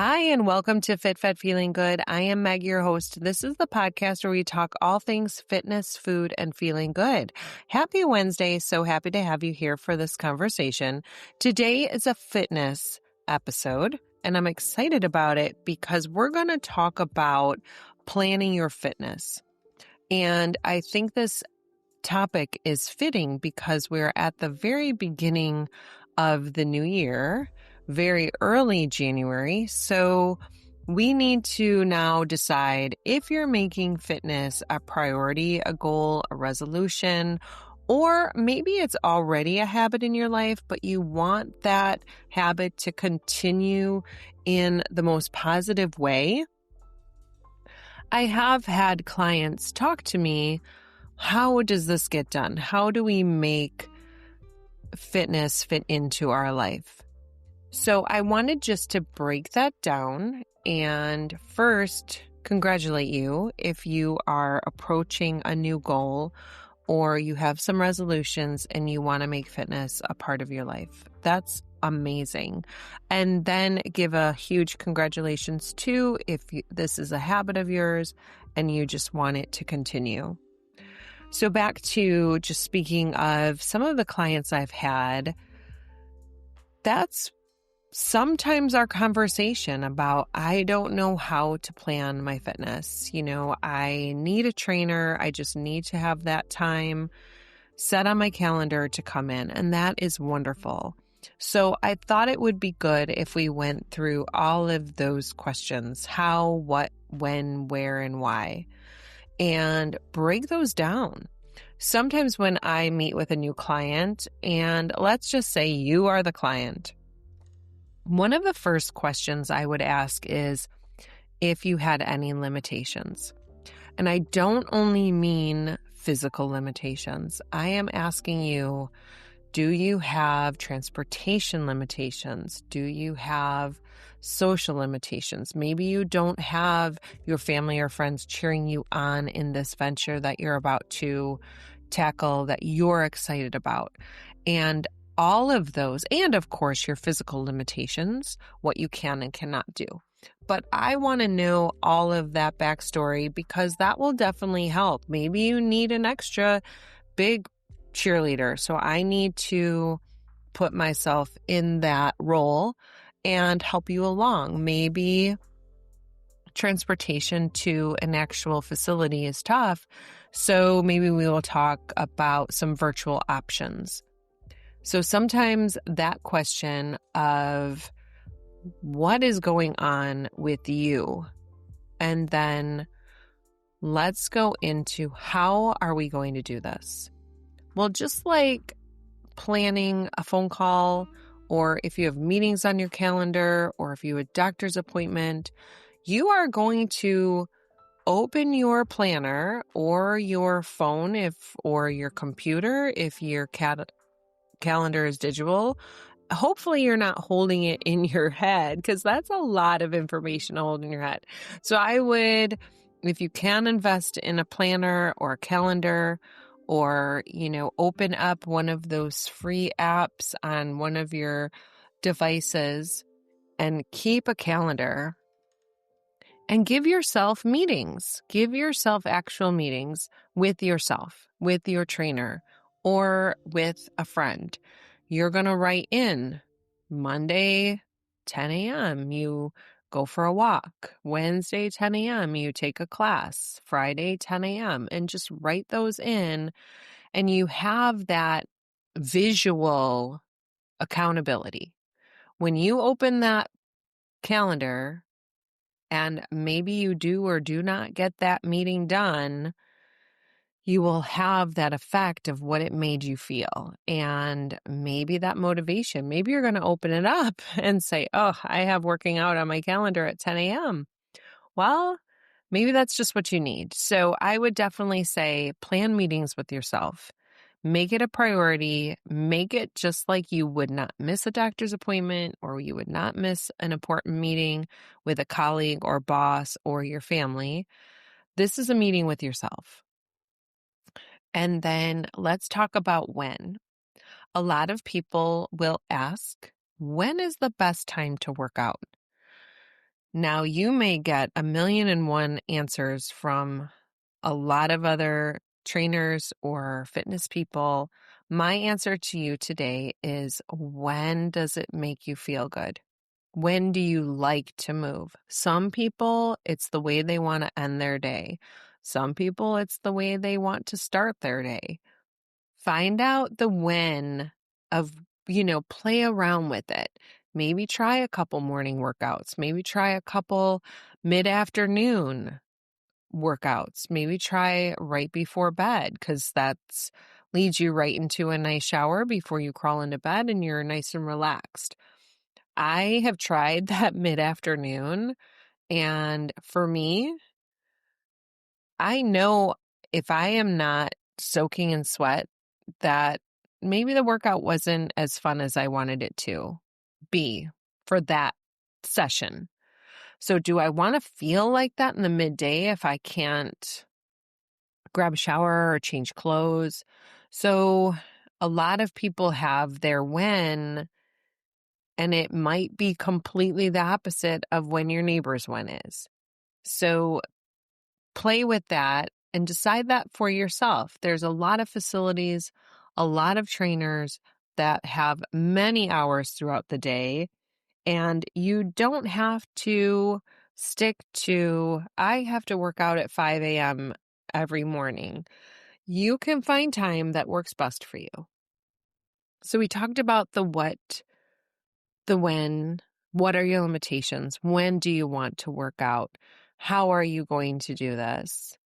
Hi, and welcome to Fit Fed Feeling Good. I am Meg, your host. This is the podcast where we talk all things fitness, food, and feeling good. Happy Wednesday. So happy to have you here for this conversation. Today is a fitness episode, and I'm excited about it because we're going to talk about planning your fitness. And I think this topic is fitting because we're at the very beginning of the new year, very early January. So we need to now decide if you're making fitness a priority, a goal, a resolution, or maybe it's already a habit in your life, but you want that habit to continue in the most positive way. I have had clients talk to me. How does this get done? How do we make fitness fit into our life? So I wanted just to break that down and first congratulate you if you are approaching a new goal or you have some resolutions and you want to make fitness a part of your life. That's amazing. And then give a huge congratulations too if this is a habit of yours and you just want it to continue. So back to just speaking of some of the clients I've had, that's sometimes our conversation about, I don't know how to plan my fitness. I need a trainer. I just need to have that time set on my calendar to come in. And that is wonderful. So I thought it would be good if we went through all of those questions: how, what, when, where, and why, and break those down. Sometimes when I meet with a new client, and let's just say you are the client, one of the first questions I would ask is if you had any limitations. And I don't only mean physical limitations. I am asking you, do you have transportation limitations? Do you have social limitations? Maybe you don't have your family or friends cheering you on in this venture that you're about to tackle, that you're excited about. And all of those, and of course your physical limitations, what you can and cannot do. But I want to know all of that backstory because that will definitely help. Maybe you need an extra big cheerleader. So I need to put myself in that role and help you along. Maybe transportation to an actual facility is tough. So maybe we will talk about some virtual options. So sometimes that question of what is going on with you, and then let's go into how are we going to do this? Well, just like planning a phone call, or if you have meetings on your calendar, or if you have a doctor's appointment, you are going to open your planner or your phone or your computer if your calendar is digital. Hopefully you're not holding it in your head because that's a lot of information to hold in your head. So I would, if you can, invest in a planner or a calendar, or, open up one of those free apps on one of your devices and keep a calendar and give yourself meetings. Give yourself actual meetings with yourself, with your trainer, or with a friend. You're going to write in Monday, 10 a.m., you go for a walk. Wednesday, 10 a.m., you take a class. Friday, 10 a.m., and just write those in. And you have that visual accountability. When you open that calendar and maybe you do or do not get that meeting done, you will have that effect of what it made you feel. And maybe that motivation, maybe you're going to open it up and say, oh, I have working out on my calendar at 10 a.m. Well, maybe that's just what you need. So I would definitely say plan meetings with yourself. Make it a priority. Make it just like you would not miss a doctor's appointment, or you would not miss an important meeting with a colleague or boss or your family. This is a meeting with yourself. And then let's talk about when. A lot of people will ask, when is the best time to work out? Now, you may get a million and one answers from a lot of other trainers or fitness people. My answer to you today is, when does it make you feel good? When do you like to move? Some people, it's the way they want to end their day. Some people, it's the way they want to start their day. Find out the when of, play around with it. Maybe try a couple morning workouts. Maybe try a couple mid-afternoon workouts. Maybe try right before bed, because that's leads you right into a nice shower before you crawl into bed and you're nice and relaxed. I have tried that mid-afternoon, and for me, I know if I am not soaking in sweat, that maybe the workout wasn't as fun as I wanted it to be for that session. So do I want to feel like that in the midday if I can't grab a shower or change clothes? So a lot of people have their when, and it might be completely the opposite of when your neighbor's when is. So play with that and decide that for yourself. There's a lot of facilities, a lot of trainers that have many hours throughout the day, and you don't have to stick to, I have to work out at 5 a.m. every morning. You can find time that works best for you. So we talked about the what, the when. What are your limitations? When do you want to work out? How are you going to do this?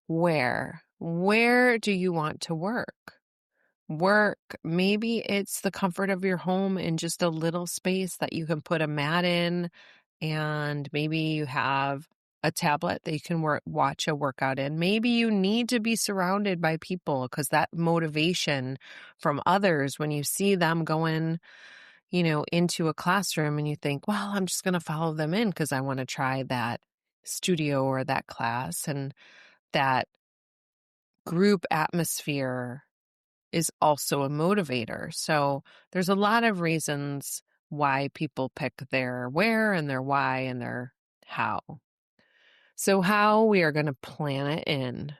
Where do you want to work? Maybe it's the comfort of your home in just a little space that you can put a mat in, and maybe you have a tablet that you can watch a workout in. Maybe you need to be surrounded by people, because that motivation from others, when you see them going, into a classroom and you think, well, I'm just going to follow them in because I want to try that studio or that class, and that group atmosphere is also a motivator. So there's a lot of reasons why people pick their where and their why and their how. So how we are going to plan it in,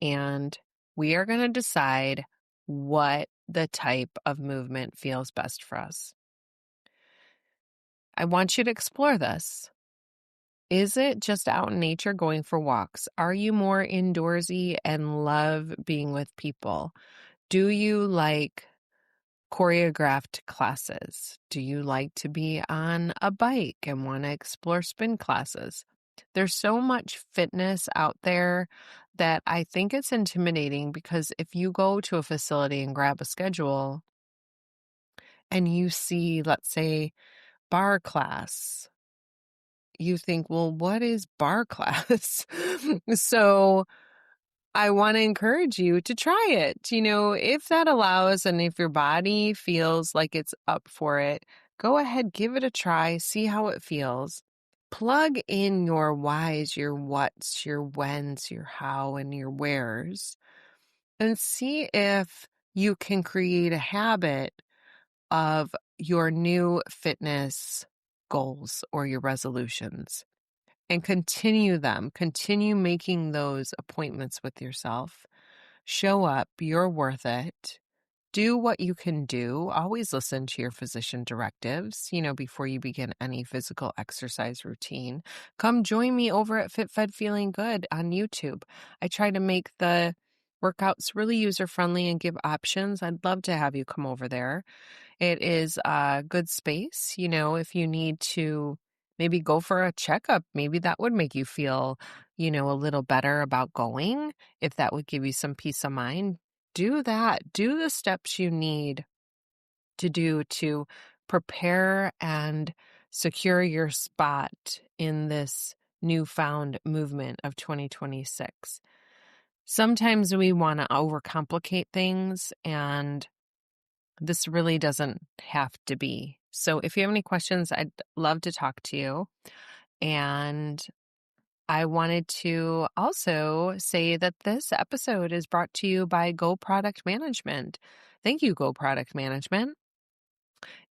and we are going to decide what the type of movement feels best for us. I want you to explore this. Is it just out in nature going for walks? Are you more indoorsy and love being with people? Do you like choreographed classes? Do you like to be on a bike and want to explore spin classes? There's so much fitness out there that I think it's intimidating, because if you go to a facility and grab a schedule and you see, let's say, barre class, you think, well, what is barre class? So I want to encourage you to try it. If that allows, and if your body feels like it's up for it, go ahead, give it a try, see how it feels. Plug in your whys, your whats, your whens, your how, and your wheres, and see if you can create a habit of your new fitness goals or your resolutions, and continue them. Continue making those appointments with yourself. Show up. You're worth it. Do what you can do. Always listen to your physician directives, before you begin any physical exercise routine. Come join me over at Fit Fed Feeling Good on YouTube. I try to make the workouts really user-friendly and give options. I'd love to have you come over there. It is a good space, if you need to maybe go for a checkup. Maybe that would make you feel, a little better about going. If that would give you some peace of mind, do that. Do the steps you need to do to prepare and secure your spot in this newfound movement of 2026. Sometimes we want to overcomplicate things, and this really doesn't have to be. So if you have any questions, I'd love to talk to you. And I wanted to also say that this episode is brought to you by Go Product Management. Thank you, Go Product Management.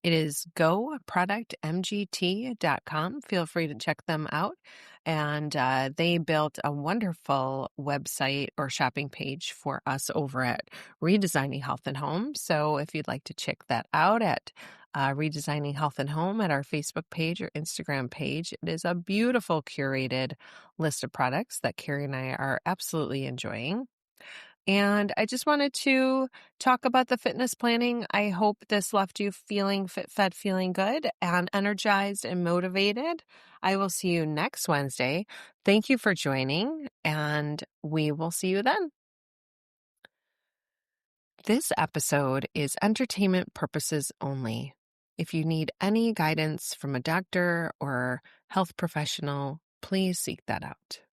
It is goproductmgt.com. Feel free to check them out. And they built a wonderful website or shopping page for us over at Redesigning Health and Home. So if you'd like to check that out at Redesigning Health and Home at our Facebook page or Instagram page, it is a beautiful curated list of products that Carrie and I are absolutely enjoying. And I just wanted to talk about the fitness planning. I hope this left you feeling fit, fed, feeling good and energized and motivated. I will see you next Wednesday. Thank you for joining, and we will see you then. This episode is entertainment purposes only. If you need any guidance from a doctor or health professional, please seek that out.